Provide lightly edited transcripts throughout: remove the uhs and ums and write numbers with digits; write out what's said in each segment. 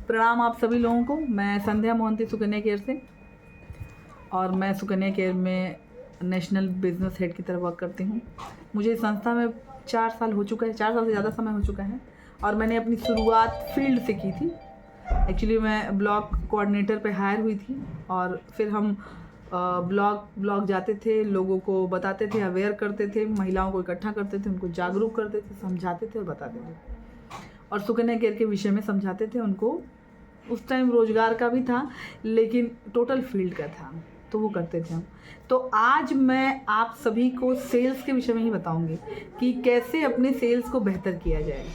प्रणाम आप सभी लोगों को। मैं संध्या मोहंती सुकन्या केयर से, और मैं सुकन्या केयर में नेशनल बिजनेस हेड की तरह वर्क करती हूँ। मुझे इस संस्था में 4 साल हो चुका है, 4 साल से ज़्यादा समय हो चुका है। और मैंने अपनी शुरुआत फील्ड से की थी। एक्चुअली मैं ब्लॉक कोऑर्डिनेटर पे हायर हुई थी, और फिर हम ब्लॉक जाते थे, लोगों को बताते थे, अवेयर करते थे, महिलाओं को इकट्ठा करते थे, उनको जागरूक करते थे, समझाते थे और बताते थे, और सुकन्या केयर के विषय में समझाते थे उनको। उस टाइम रोजगार का भी था, लेकिन टोटल फील्ड का था, तो वो करते थे हम। तो आज मैं आप सभी को सेल्स के विषय में ही बताऊंगी कि कैसे अपने सेल्स को बेहतर किया जाए,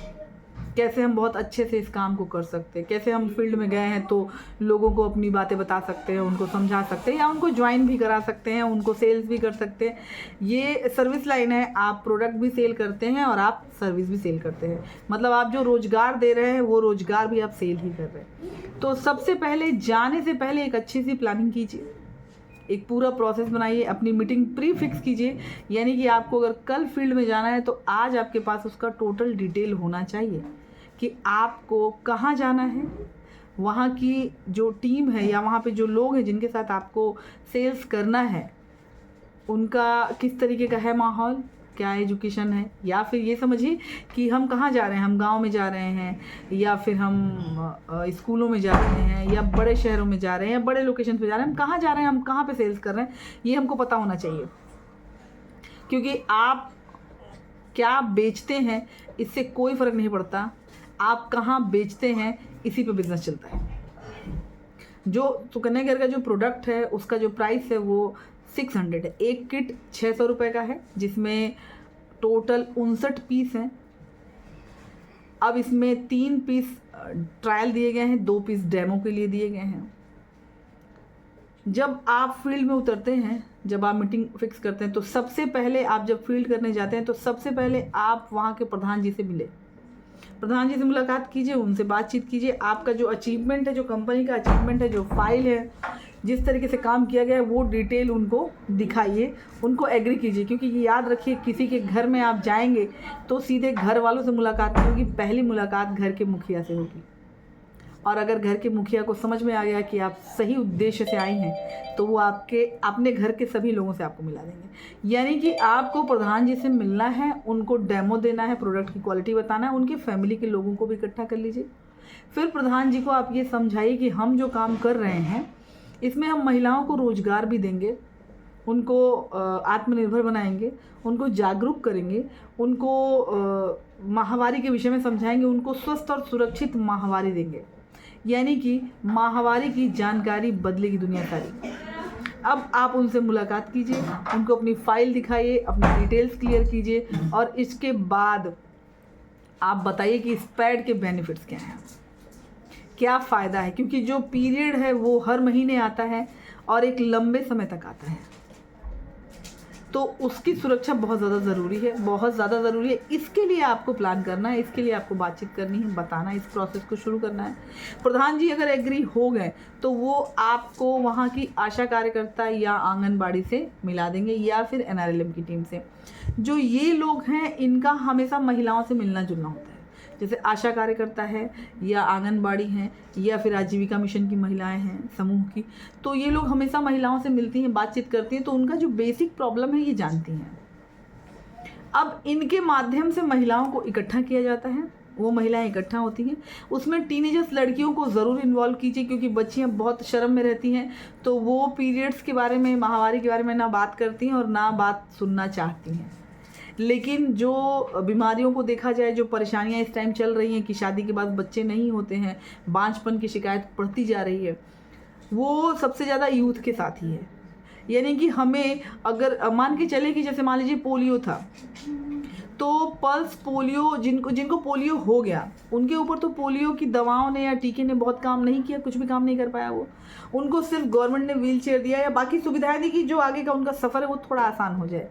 कैसे हम बहुत अच्छे से इस काम को कर सकते हैं, कैसे हम फील्ड में गए हैं तो लोगों को अपनी बातें बता सकते हैं, उनको समझा सकते हैं, या उनको ज्वाइन भी करा सकते हैं, उनको सेल्स भी कर सकते हैं। ये सर्विस लाइन है, आप प्रोडक्ट भी सेल करते हैं और आप सर्विस भी सेल करते हैं। मतलब आप जो रोज़गार दे रहे हैं वो रोज़गार भी आप सेल ही कर रहे हैं। तो सबसे पहले जाने से पहले एक अच्छी सी प्लानिंग कीजिए, एक पूरा प्रोसेस बनाइए, अपनी मीटिंग प्री फिक्स कीजिए। यानी कि आपको अगर कल फील्ड में जाना है तो आज आपके पास उसका टोटल डिटेल होना चाहिए कि आपको कहाँ जाना है, वहाँ की जो टीम है या वहाँ पे जो लोग हैं जिनके साथ आपको सेल्स करना है, उनका किस तरीके का है माहौल, क्या एजुकेशन है, या फिर ये समझिए कि हम कहाँ जा रहे हैं, हम गांव में जा रहे हैं, या फिर हम स्कूलों में जा रहे हैं, या बड़े शहरों में जा रहे हैं, या बड़े लोकेशन पे जा रहे हैं, हम कहाँ जा रहे हैं, हम कहाँ पे सेल्स कर रहे हैं, ये हमको पता होना चाहिए। क्योंकि आप क्या बेचते हैं इससे कोई फ़र्क नहीं पड़ता, आप कहाँ बेचते हैं इसी पे बिजनेस चलता है। जो सुकन्या केयर का जो प्रोडक्ट है उसका जो प्राइस है वो 600 है। एक किट 600 रुपये का है, जिसमें टोटल 59 पीस हैं। अब इसमें 3 पीस ट्रायल दिए गए हैं, 2 पीस डेमो के लिए दिए गए हैं। जब आप फील्ड में उतरते हैं, जब आप मीटिंग फिक्स करते हैं, तो सबसे पहले आप जब फील्ड करने जाते हैं तो सबसे पहले आप वहाँ के प्रधान जी से मिले, प्रधान जी से मुलाकात कीजिए, उनसे बातचीत कीजिए। आपका जो अचीवमेंट है, जो कंपनी का अचीवमेंट है, जो फाइल है, जिस तरीके से काम किया गया है, वो डिटेल उनको दिखाइए, उनको एग्री कीजिए। क्योंकि ये याद रखिए, किसी के घर में आप जाएंगे तो सीधे घर वालों से मुलाकात नहीं होगी, पहली मुलाकात घर के मुखिया से होगी। और अगर घर के मुखिया को समझ में आ गया कि आप सही उद्देश्य से आई हैं, तो वो आपके अपने घर के सभी लोगों से आपको मिला देंगे। यानी कि आपको प्रधान जी से मिलना है, उनको डेमो देना है, प्रोडक्ट की क्वालिटी बताना है, उनके फैमिली के लोगों को भी इकट्ठा कर लीजिए। फिर प्रधान जी को आप ये समझाइए कि हम जो काम कर रहे हैं इसमें हम महिलाओं को रोजगार भी देंगे, उनको आत्मनिर्भर बनाएंगे, उनको जागरूक करेंगे, उनको माहवारी के विषय में समझाएंगे, उनको स्वस्थ और सुरक्षित माहवारी देंगे। यानी कि माहवारी की जानकारी बदलेगी दुनिया सारी। अब आप उनसे मुलाकात कीजिए, उनको अपनी फाइल दिखाइए, अपनी डिटेल्स क्लियर कीजिए, और इसके बाद आप बताइए कि इस पैड के बेनिफिट्स क्या हैं, क्या फ़ायदा है। क्योंकि जो पीरियड है वो हर महीने आता है और एक लंबे समय तक आता है, तो उसकी सुरक्षा बहुत ज़्यादा ज़रूरी है, बहुत ज़्यादा ज़रूरी है। इसके लिए आपको प्लान करना है, इसके लिए आपको बातचीत करनी है, बताना है, इस प्रोसेस को शुरू करना है। प्रधान जी अगर एग्री हो गए तो वो आपको वहाँ की आशा कार्यकर्ता या आंगनबाड़ी से मिला देंगे, या फिर NRLM की टीम से। जो ये लोग हैं, इनका हमेशा महिलाओं से मिलना जुलना होता है। जैसे आशा कार्यकर्ता है, या आंगनबाड़ी हैं, या फिर आजीविका मिशन की महिलाएं हैं समूह की, तो ये लोग हमेशा महिलाओं से मिलती हैं, बातचीत करती हैं, तो उनका जो बेसिक प्रॉब्लम है ये जानती हैं। अब इनके माध्यम से महिलाओं को इकट्ठा किया जाता है, वो महिलाएं इकट्ठा होती हैं। उसमें टीनेजर्स लड़कियों को ज़रूर इन्वॉल्व कीजिए, क्योंकि बच्चियां बहुत शर्म में रहती हैं, तो वो पीरियड्स के बारे में, माहवारी के बारे में ना बात करती हैं और ना बात सुनना चाहती हैं। लेकिन जो बीमारियों को देखा जाए, जो परेशानियां इस टाइम चल रही हैं कि शादी के बाद बच्चे नहीं होते हैं, बांझपन की शिकायत बढ़ती जा रही है, वो सबसे ज़्यादा यूथ के साथ ही है। यानी कि हमें अगर मान के चले कि जैसे मान लीजिए पोलियो था, तो पल्स पोलियो, जिनको पोलियो हो गया उनके ऊपर तो पोलियो की दवाओं ने या टीके ने बहुत काम नहीं किया, कुछ भी काम नहीं कर पाया। वो उनको सिर्फ गवर्नमेंट ने व्हील चेयर दिया या बाकी सुविधाएं दी कि जो आगे का उनका सफ़र है वो थोड़ा आसान हो जाए।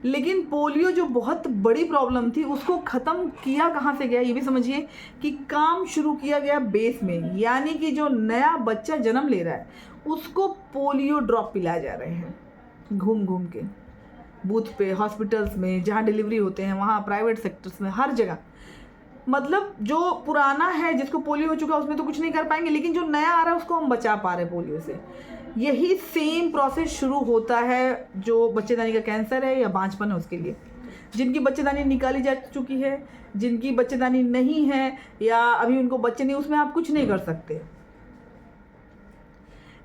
लेकिन पोलियो जो बहुत बड़ी प्रॉब्लम थी, उसको ख़त्म किया कहाँ से गया, ये भी समझिए कि काम शुरू किया गया बेस में। यानी कि जो नया बच्चा जन्म ले रहा है उसको पोलियो ड्रॉप पिलाए जा रहे हैं, घूम घूम के बूथ पे, हॉस्पिटल्स में, जहाँ डिलीवरी होते हैं, वहाँ प्राइवेट सेक्टर्स में, हर जगह मतलब जो पुराना है, जिसको पोलियो हो चुका है, उसमें तो कुछ नहीं कर पाएंगे, लेकिन जो नया आ रहा है उसको हम बचा पा रहे हैं पोलियो से। यही सेम प्रोसेस शुरू होता है जो बच्चेदानी का कैंसर है या बांझपन है उसके लिए। जिनकी बच्चेदानी निकाली जा चुकी है, जिनकी बच्चेदानी नहीं है या अभी उनको बच्चे नहीं, उसमें आप कुछ नहीं कर सकते।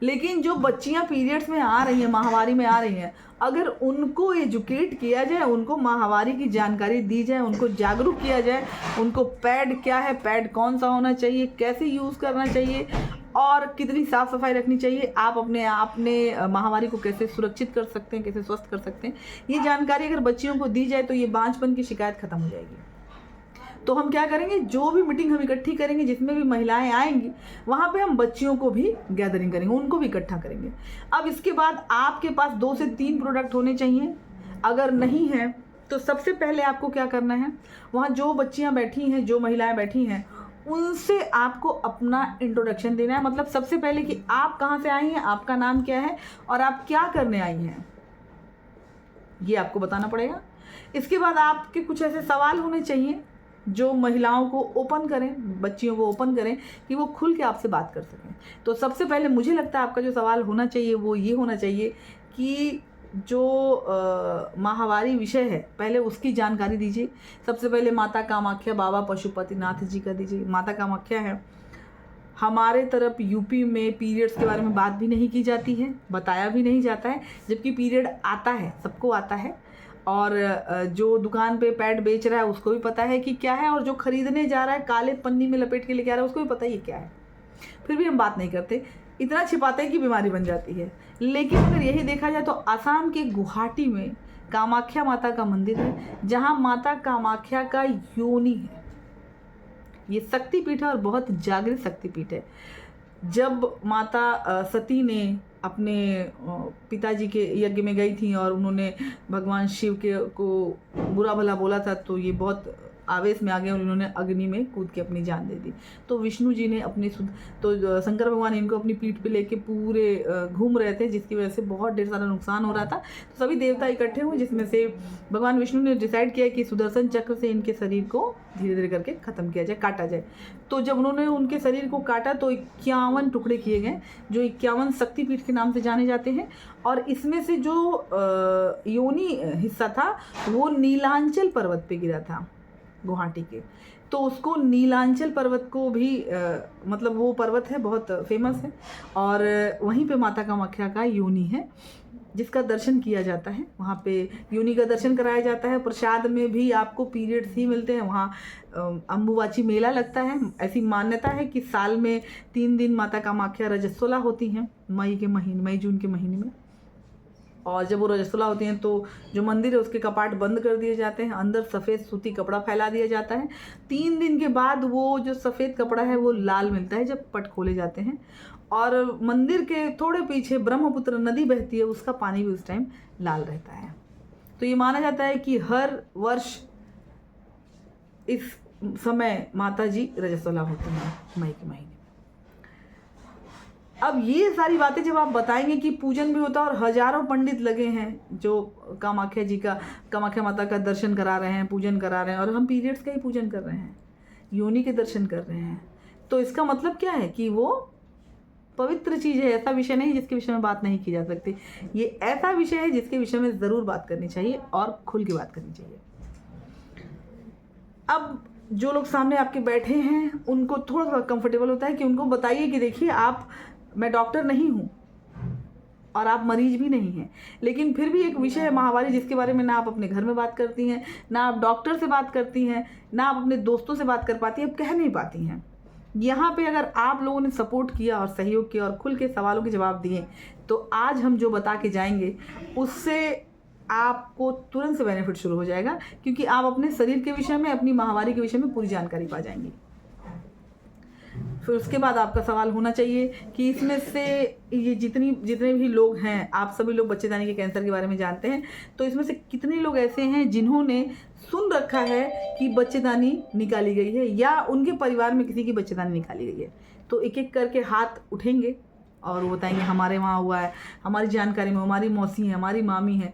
लेकिन जो बच्चियां पीरियड्स में आ रही हैं, माहवारी में आ रही हैं, अगर उनको एजुकेट किया जाए, उनको माहवारी की जानकारी दी जाए, उनको जागरूक किया जाए, उनको पैड क्या है, पैड कौन सा होना चाहिए, कैसे यूज़ करना चाहिए और कितनी साफ़ सफाई रखनी चाहिए, आप अपने माहवारी को कैसे सुरक्षित कर सकते हैं, कैसे स्वस्थ कर सकते हैं, ये जानकारी अगर बच्चियों को दी जाए तो ये बांझपन की शिकायत ख़त्म हो जाएगी। तो हम क्या करेंगे, जो भी मीटिंग हम इकट्ठी करेंगे, जिसमें भी महिलाएं आएंगी, वहाँ पे हम बच्चियों को भी गैदरिंग करेंगे, उनको भी इकट्ठा करेंगे। अब इसके बाद आपके पास 2 से 3 प्रोडक्ट होने चाहिए। अगर नहीं है तो सबसे पहले आपको क्या करना है, वहाँ जो बच्चियाँ बैठी हैं, जो महिलाएं बैठी हैं, उनसे आपको अपना इंट्रोडक्शन देना है। मतलब सबसे पहले कि आप कहाँ से आई हैं, आपका नाम क्या है और आप क्या करने आई हैं, ये आपको बताना पड़ेगा। इसके बाद आपके कुछ ऐसे सवाल होने चाहिए जो महिलाओं को ओपन करें, बच्चियों को ओपन करें कि वो खुल के आपसे बात कर सकें। तो सबसे पहले मुझे लगता है आपका जो सवाल होना चाहिए वो ये होना चाहिए कि जो माहवारी विषय है, पहले उसकी जानकारी दीजिए। सबसे पहले माता कामाख्या बाबा पशुपतिनाथ जी का दीजिए। माता कामाख्या है, हमारे तरफ यूपी में पीरियड्स के बारे में बात भी नहीं की जाती है, बताया भी नहीं जाता है, जबकि पीरियड आता है, सबको आता है। और जो दुकान पे पैड बेच रहा है उसको भी पता है कि क्या है, और जो खरीदने जा रहा है काले पन्नी में लपेट के लेके आ रहा है उसको भी पता है ये क्या है। फिर भी हम बात नहीं करते, इतना छिपाते हैं कि बीमारी बन जाती है। लेकिन अगर यही देखा जाए तो आसाम के गुवाहाटी में कामाख्या माता का मंदिर है, जहाँ माता कामाख्या का योनि है। ये शक्तिपीठ है और बहुत जागृत शक्तिपीठ है। जब माता सती ने अपने पिताजी के यज्ञ में गई थी और उन्होंने भगवान शिव को बुरा भला बोला था, तो ये बहुत आवेश में आ गए और इन्होंने अग्नि में कूद के अपनी जान दे दी। तो विष्णु जी ने तो शंकर भगवान इनको अपनी पीठ पे लेके पूरे घूम रहे थे, जिसकी वजह से बहुत ढेर सारा नुकसान हो रहा था। तो सभी देवता इकट्ठे हुए, जिसमें से भगवान विष्णु ने डिसाइड किया कि सुदर्शन चक्र से इनके शरीर को धीरे धीरे करके ख़त्म किया जाए, काटा जाए। तो जब उन्होंने उनके शरीर को काटा तो 51 टुकड़े किए गए, जो 51 शक्तिपीठ के नाम से जाने जाते हैं। और इसमें से जो योनि हिस्सा था वो नीलांचल पर्वत पे गिरा था, गुवाहाटी के। तो उसको नीलांचल पर्वत को भी मतलब वो पर्वत है, बहुत फेमस है, और वहीं पे माता कामाख्या का योनि है, जिसका दर्शन किया जाता है। वहाँ पे योनि का दर्शन कराया जाता है। प्रसाद में भी आपको पीरियड्स ही मिलते हैं। वहाँ अम्बुबाची मेला लगता है। ऐसी मान्यता है कि साल में 3 दिन माता कामाख्या रजस्वला होती हैं, मई जून के महीने में। और जब वो रजस्वला होती हैं तो जो मंदिर है उसके कपाट बंद कर दिए जाते हैं, अंदर सफ़ेद सूती कपड़ा फैला दिया जाता है। 3 दिन के बाद वो जो सफ़ेद कपड़ा है वो लाल मिलता है जब पट खोले जाते हैं। और मंदिर के थोड़े पीछे ब्रह्मपुत्र नदी बहती है, उसका पानी भी उस टाइम लाल रहता है। तो ये माना जाता है कि हर वर्ष इस समय माता जी रजस्वला होती हैं मई के महीने। अब ये सारी बातें जब आप बताएंगे कि पूजन भी होता है और हजारों पंडित लगे हैं जो कामाख्या माता का दर्शन करा रहे हैं, पूजन करा रहे हैं, और हम पीरियड्स का ही पूजन कर रहे हैं, योनि के दर्शन कर रहे हैं, तो इसका मतलब क्या है कि वो पवित्र चीज़ है। ऐसा विषय नहीं जिसके विषय में बात नहीं की जा सकती। ये ऐसा विषय है जिसके विषय में ज़रूर बात करनी चाहिए और खुल के बात करनी चाहिए। अब जो लोग सामने आपके बैठे हैं उनको थोड़ा थोड़ा कंफर्टेबल होता है कि उनको बताइए कि देखिए मैं डॉक्टर नहीं हूँ और आप मरीज भी नहीं हैं, लेकिन फिर भी एक विषय है माहवारी जिसके बारे में ना आप अपने घर में बात करती हैं, ना आप डॉक्टर से बात करती हैं, ना आप अपने दोस्तों से बात कर पाती हैं, आप कह नहीं पाती हैं। यहाँ पे अगर आप लोगों ने सपोर्ट किया और सहयोग किया और खुल के सवालों के जवाब दिए, तो आज हम जो बता के जाएंगे उससे आपको तुरंत से बेनिफिट शुरू हो जाएगा, क्योंकि आप अपने शरीर के विषय में, अपनी माहवारी के विषय में पूरी जानकारी पा जाएंगी। फिर उसके बाद आपका सवाल होना चाहिए कि इसमें से ये जितने भी लोग हैं, आप सभी लोग बच्चेदानी के कैंसर के बारे में जानते हैं, तो इसमें से कितने लोग ऐसे हैं जिन्होंने सुन रखा है कि बच्चेदानी निकाली गई है या उनके परिवार में किसी की बच्चेदानी निकाली गई है। तो एक एक करके हाथ उठेंगे और वो बताएंगे हमारे वहाँ हुआ है, हमारी जानकारी में हमारी मौसी है, हमारी मामी है।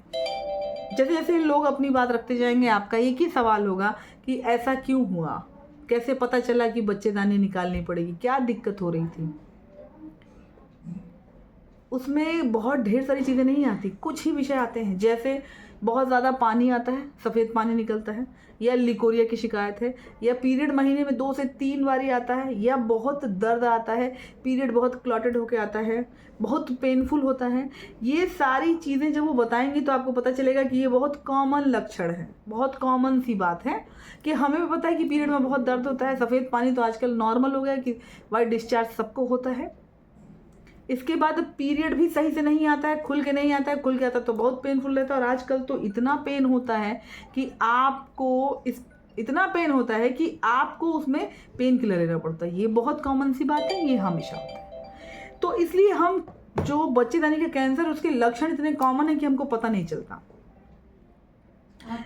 जैसे जैसे लोग अपनी बात रखते जाएंगे, आपका एक ही सवाल होगा कि ऐसा क्यों हुआ, कैसे पता चला कि बच्चेदानी निकालनी पड़ेगी, क्या दिक्कत हो रही थी। उसमें बहुत ढेर सारी चीज़ें नहीं आती, कुछ ही विषय आते हैं, जैसे बहुत ज़्यादा पानी आता है, सफ़ेद पानी निकलता है, या लिकोरिया की शिकायत है, या पीरियड महीने में 2 से 3 बारी आता है, या बहुत दर्द आता है, पीरियड बहुत क्लॉटेड होके आता है, बहुत पेनफुल होता है। ये सारी चीज़ें जब वो बताएंगी तो आपको पता चलेगा कि ये बहुत कॉमन लक्षण है, बहुत कॉमन सी बात है कि हमें भी पता है कि पीरियड में बहुत दर्द होता है। सफ़ेद पानी तो आजकल नॉर्मल हो गया कि वाइट डिस्चार्ज सबको होता है। इसके बाद पीरियड भी सही से नहीं आता है, खुल के नहीं आता है, खुल के आता तो बहुत पेनफुल रहता है। और आजकल तो इतना पेन होता है कि आपको इतना पेन होता है कि आपको उसमें पेन किलर लेना पड़ता है। ये बहुत कॉमन सी बात है, ये हमेशा होता है। तो इसलिए हम जो बच्चेदानी का कैंसर, उसके लक्षण इतने कॉमन है कि हमको पता नहीं चलता।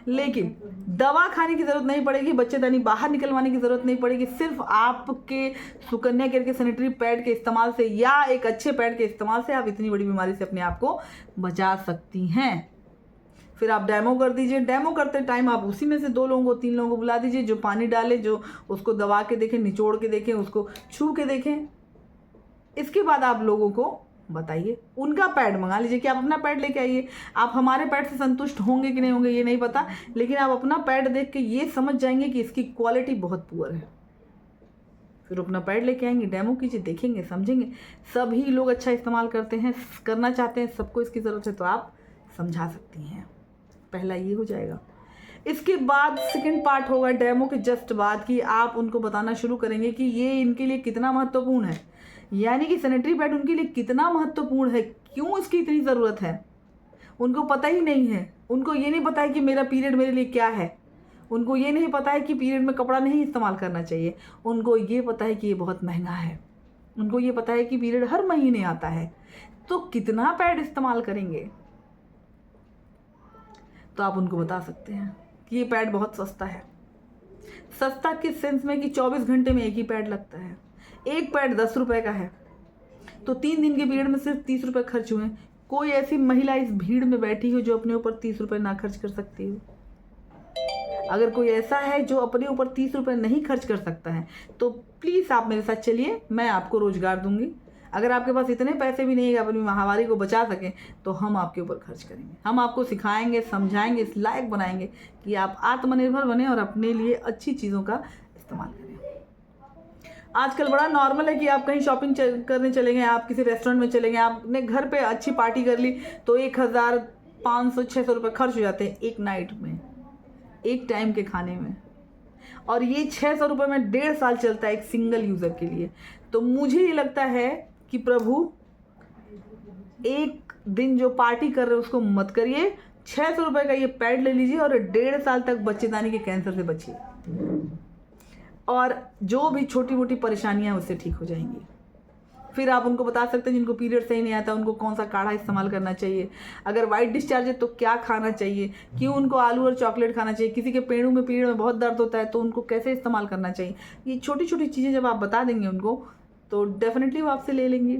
लेकिन दवा खाने की ज़रूरत नहीं पड़ेगी, बच्चेदानी बाहर निकलवाने की ज़रूरत नहीं पड़ेगी। सिर्फ आपके सुकन्या केयर के सैनिटरी पैड के इस्तेमाल से या एक अच्छे पैड के इस्तेमाल से आप इतनी बड़ी बीमारी से अपने आप को बचा सकती हैं। फिर आप डेमो कर दीजिए। डेमो करते टाइम आप उसी में से 2 लोगों को 3 लोगों को बुला दीजिए जो पानी डाले, जो उसको दबा के देखें, निचोड़ के देखें, उसको छू के देखें। इसके बाद आप लोगों को बताइए, उनका पैड मंगा लीजिए कि आप अपना पैड लेके आइए। आप हमारे पैड से संतुष्ट होंगे कि नहीं होंगे ये नहीं पता, लेकिन आप अपना पैड देख के ये समझ जाएंगे कि इसकी क्वालिटी बहुत पुअर है। फिर अपना पैड लेके आएंगे, डेमो कीजिए, देखेंगे, समझेंगे। सभी लोग अच्छा इस्तेमाल करते हैं, करना चाहते हैं, सबको इसकी ज़रूरत है, तो आप समझा सकती हैं। पहला ये हो जाएगा। इसके बाद सेकंड पार्ट होगा डेमो के जस्ट बाद कि आप उनको बताना शुरू करेंगे कि ये इनके लिए कितना महत्वपूर्ण है, यानी कि सैनिटरी पैड उनके लिए कितना महत्वपूर्ण है, क्यों इसकी इतनी ज़रूरत है। उनको पता ही नहीं है, उनको ये नहीं पता है कि मेरा पीरियड मेरे लिए क्या है, उनको ये नहीं पता है कि पीरियड में कपड़ा नहीं इस्तेमाल करना चाहिए, उनको ये पता है कि ये बहुत महंगा है, उनको ये पता है कि पीरियड हर महीने आता है, तो कितना पैड इस्तेमाल करेंगे। तो आप उनको बता सकते हैं कि ये पैड बहुत सस्ता है। सस्ता किस सेंस में कि 24 घंटे में एक ही पैड लगता है। एक पैड 10 रुपये का है, तो 3 दिन के पीरियड में सिर्फ 30 रुपये खर्च हुए। कोई ऐसी महिला इस भीड़ में बैठी हो जो अपने ऊपर 30 रुपये ना खर्च कर सकती हो? अगर कोई ऐसा है जो अपने ऊपर 30 रुपये नहीं खर्च कर सकता है, तो प्लीज़ आप मेरे साथ चलिए, मैं आपको रोज़गार दूंगी। अगर आपके पास इतने पैसे भी नहीं है अपनी महामारी को बचा सकें, तो हम आपके ऊपर खर्च करेंगे। हम आपको सिखाएंगे, समझाएंगे, इस लायक बनाएंगे कि आप आत्मनिर्भर बने और अपने लिए अच्छी चीज़ों का इस्तेमाल करें। आजकल बड़ा नॉर्मल है कि आप कहीं शॉपिंग करने चले गए, आप किसी रेस्टोरेंट में चले गए, आपने घर पे अच्छी पार्टी कर ली, तो 1500-600 रुपये खर्च हो जाते हैं एक नाइट में, एक टाइम के खाने में। और ये 600 रुपये में 1.5 साल चलता है एक सिंगल यूज़र के लिए। तो मुझे ये लगता है कि प्रभु, एक दिन जो पार्टी कर रहे हो उसको मत करिए। 600 रुपये का ये पैड ले लीजिए और 1.5 साल तक बच्चेदानी के कैंसर से बचिए, और जो भी छोटी मोटी परेशानियां उससे ठीक हो जाएंगी। फिर आप उनको बता सकते हैं जिनको पीरियड सही नहीं आता उनको कौन सा काढ़ा इस्तेमाल करना चाहिए, अगर वाइट डिस्चार्ज है तो क्या खाना चाहिए, क्यों उनको आलू और चॉकलेट खाना चाहिए, किसी के पेड़ों में पीरियड में बहुत दर्द होता है तो उनको कैसे इस्तेमाल करना चाहिए। ये छोटी छोटी चीज़ें जब आप बता देंगे उनको, तो डेफिनेटली वो आपसे ले लेंगी,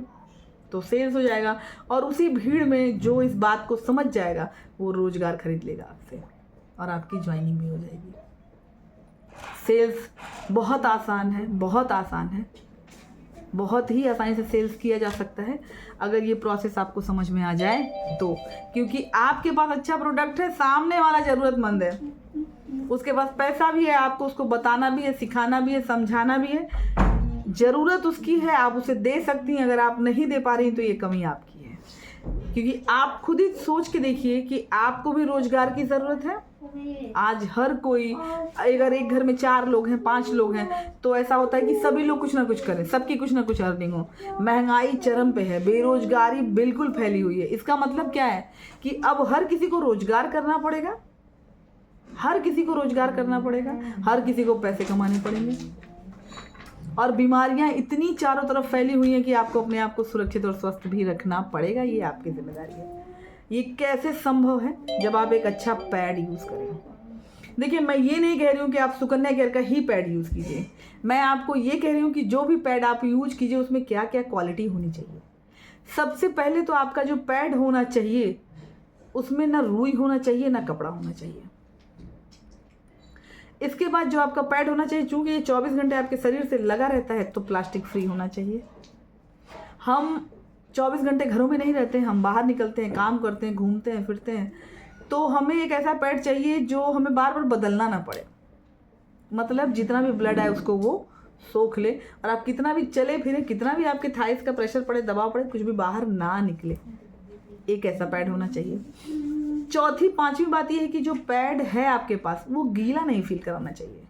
तो सेल्स हो जाएगा। और उसी भीड़ में जो इस बात को समझ जाएगा वो रोज़गार खरीद लेगा आपसे, और आपकी ज्वाइनिंग भी हो जाएगी। सेल्स बहुत आसान है, बहुत आसान है, बहुत ही आसानी से सेल्स किया जा सकता है अगर ये प्रोसेस आपको समझ में आ जाए तो। क्योंकि आपके पास अच्छा प्रोडक्ट है, सामने वाला ज़रूरतमंद है, उसके पास पैसा भी है, आपको उसको बताना भी है, सिखाना भी है, समझाना भी है, ज़रूरत उसकी है, आप उसे दे सकती हैं। अगर आप नहीं दे पा रही तो ये कमी आपकी है, क्योंकि आप खुद ही सोच के देखिए कि आपको भी रोज़गार की ज़रूरत है। आज हर कोई, अगर एक घर में 4 लोग हैं, 5 लोग हैं, तो ऐसा होता है कि सभी लोग कुछ ना कुछ करें, सबकी कुछ ना कुछ अर्निंग हो। महंगाई चरम पे है, बेरोजगारी बिल्कुल फैली हुई है। इसका मतलब क्या है कि अब हर किसी को रोजगार करना पड़ेगा, हर किसी को रोजगार करना पड़ेगा, हर किसी को पैसे कमाने पड़ेंगे। और बीमारियां इतनी चारों तरफ फैली हुई हैं कि आपको अपने आप को सुरक्षित और स्वस्थ भी रखना पड़ेगा, ये आपकी जिम्मेदारी है। ये कैसे संभव है? जब आप एक अच्छा पैड यूज़ करें। देखिए, मैं ये नहीं कह रही हूँ कि आप सुकन्या केयर का ही पैड यूज़ कीजिए, मैं आपको ये कह रही हूँ कि जो भी पैड आप यूज कीजिए उसमें क्या क्या क्वालिटी होनी चाहिए। सबसे पहले तो आपका जो पैड होना चाहिए उसमें ना रुई होना चाहिए, ना कपड़ा होना चाहिए। इसके बाद जो आपका पैड होना चाहिए, चूँकि ये 24 घंटे आपके शरीर से लगा रहता है तो प्लास्टिक फ्री होना चाहिए। हम 24 घंटे घरों में नहीं रहते हैं, हम बाहर निकलते हैं, काम करते हैं, घूमते हैं, फिरते हैं, तो हमें एक ऐसा पैड चाहिए जो हमें बार बार बदलना ना पड़े। मतलब जितना भी ब्लड आए उसको वो सोख ले, और आप कितना भी चले फिरे, कितना भी आपके थाइस का प्रेशर पड़े, दबाव पड़े, कुछ भी बाहर ना निकले। एक ऐसा पैड होना चाहिए। चौथी पांचवी बात यह है कि जो पैड है आपके पास वो गीला नहीं फील कराना चाहिए,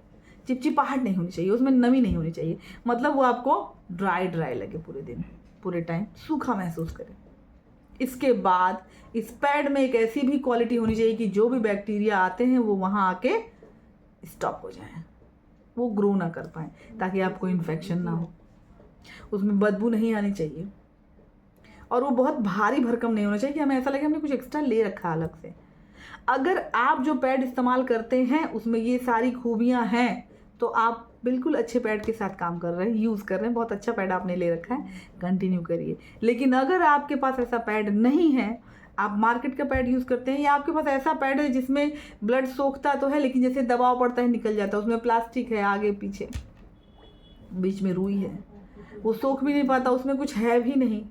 चिपचिपाहट नहीं होनी चाहिए, उसमें नमी नहीं होनी चाहिए। मतलब वो आपको ड्राई लगे, पूरे दिन पूरे टाइम सूखा महसूस करें। इसके बाद इस पैड में एक ऐसी भी क्वालिटी होनी चाहिए कि जो भी बैक्टीरिया आते हैं वो वहाँ आके स्टॉप हो जाएं, वो ग्रो ना कर पाएँ, ताकि आपको इन्फेक्शन ना हो। उसमें बदबू नहीं आनी चाहिए, और वो बहुत भारी भरकम नहीं होना चाहिए कि हमें ऐसा लगे हमने कुछ एक्स्ट्रा ले रखा अलग से। अगर आप जो पैड इस्तेमाल करते हैं उसमें ये सारी खूबियाँ हैं तो आप बिल्कुल अच्छे पैड के साथ काम कर रहे हैं, यूज़ कर रहे हैं, बहुत अच्छा पैड आपने ले रखा है, कंटिन्यू करिए। लेकिन अगर आपके पास ऐसा पैड नहीं है, आप मार्केट का पैड यूज़ करते हैं, या आपके पास ऐसा पैड है जिसमें ब्लड सोखता तो है लेकिन जैसे दबाव पड़ता है निकल जाता है, उसमें प्लास्टिक है, आगे पीछे बीच में रुई है, वो सोख भी नहीं पाता, उसमें कुछ है भी नहीं,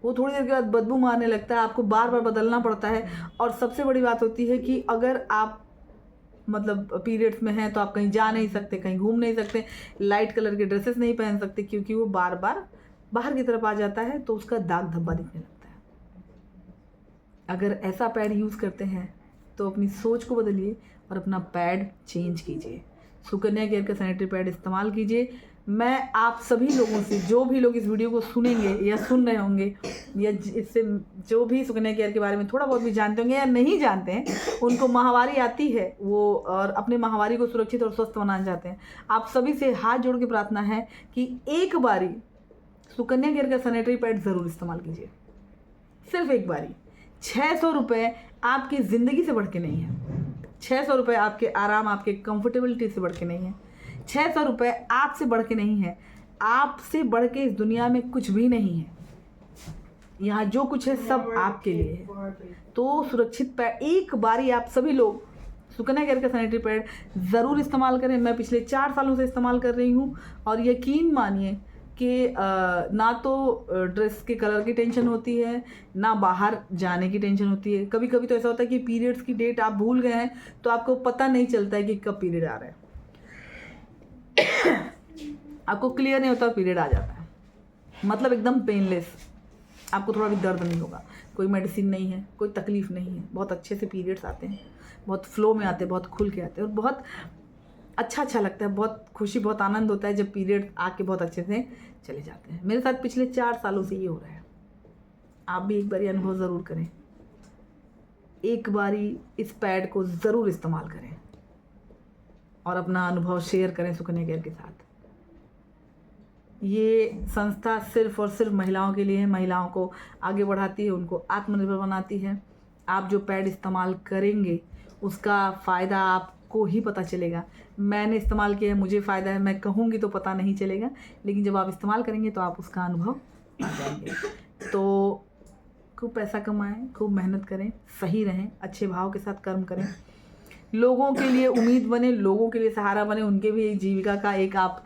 वो थोड़ी देर के बाद बदबू मारने लगता है, आपको बार बार बदलना पड़ता है। और सबसे बड़ी बात होती है कि अगर आप मतलब पीरियड्स में हैं तो आप कहीं जा नहीं सकते, कहीं घूम नहीं सकते, लाइट कलर के ड्रेसेस नहीं पहन सकते, क्योंकि वो बार बार बाहर की तरफ आ जाता है तो उसका दाग धब्बा दिखने लगता है। अगर ऐसा पैड यूज़ करते हैं तो अपनी सोच को बदलिए और अपना पैड चेंज कीजिए। सुकन्या केयर का सैनिटरी पैड इस्तेमाल कीजिए। मैं आप सभी लोगों से, जो भी लोग इस वीडियो को सुनेंगे या सुन रहे होंगे, या इससे जो भी सुकन्या केयर के बारे में थोड़ा बहुत भी जानते होंगे या नहीं जानते हैं, उनको माहवारी आती है वो और अपने माहवारी को सुरक्षित और स्वस्थ बनाना चाहते हैं, आप सभी से हाथ जोड़ के प्रार्थना है कि एक बारी सुकन्या केयर का सैनिटरी पैड ज़रूर इस्तेमाल कीजिए। सिर्फ एक बारी। 600 रुपये आपकी ज़िंदगी से बढ़ के नहीं है, 600 रुपये आपके आराम, आपके कंफर्टेबिलिटी से बढ़ के नहीं है, 600 रुपये आपसे बढ़ के नहीं है, आपसे बढ़ के इस दुनिया में कुछ भी नहीं है। यहाँ जो कुछ है सब आपके लिए है। तो सुरक्षित पैड एक बारी आप सभी लोग सुकन्या केयर का सैनिटरी पैड ज़रूर इस्तेमाल करें। मैं पिछले 4 सालों से इस्तेमाल कर रही हूँ और यकीन मानिए कि ना तो ड्रेस के कलर की टेंशन होती है, ना बाहर जाने की टेंशन होती है। कभी कभी तो ऐसा होता है कि पीरियड्स की डेट आप भूल गए हैं तो आपको पता नहीं चलता है कि कब पीरियड आ रहा है। आपको क्लियर नहीं होता, पीरियड आ जाता है, मतलब एकदम पेनलेस, आपको थोड़ा भी दर्द नहीं होगा, कोई मेडिसिन नहीं है, कोई तकलीफ नहीं है, बहुत अच्छे से पीरियड्स आते हैं, बहुत फ्लो में आते हैं, बहुत खुल के आते हैं, और बहुत अच्छा लगता है, बहुत खुशी, बहुत आनंद होता है जब पीरियड आके बहुत अच्छे से चले जाते हैं। मेरे साथ पिछले 4 सालों से ये हो रहा है। आप भी एक बारी अनुभव ज़रूर करें, एक बारी इस पैड को ज़रूर इस्तेमाल करें और अपना अनुभव शेयर करें सुकन्या केयर के साथ। ये संस्था सिर्फ और सिर्फ महिलाओं के लिए है, महिलाओं को आगे बढ़ाती है, उनको आत्मनिर्भर बनाती है। आप जो पैड इस्तेमाल करेंगे उसका फ़ायदा आपको ही पता चलेगा। मैंने इस्तेमाल किया है, मुझे फ़ायदा है, मैं कहूँगी तो पता नहीं चलेगा, लेकिन जब आप इस्तेमाल करेंगे तो आप उसका अनुभव पा जाएंगे। तो खूब पैसा कमाएं, खूब मेहनत करें, सही रहें, अच्छे भाव के साथ कर्म करें, लोगों के लिए उम्मीद बने, लोगों के लिए सहारा बने, उनके भी एक जीविका का एक आप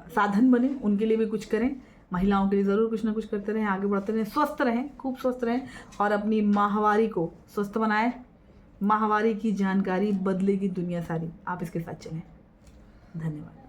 साधन बने, उनके लिए भी कुछ करें। महिलाओं के लिए ज़रूर कुछ ना कुछ करते रहें, आगे बढ़ते रहें, स्वस्थ रहें, खूब स्वस्थ रहें और अपनी माहवारी को स्वस्थ बनाएं। माहवारी की जानकारी बदलेगी दुनिया सारी, आप इसके साथ चलें। धन्यवाद।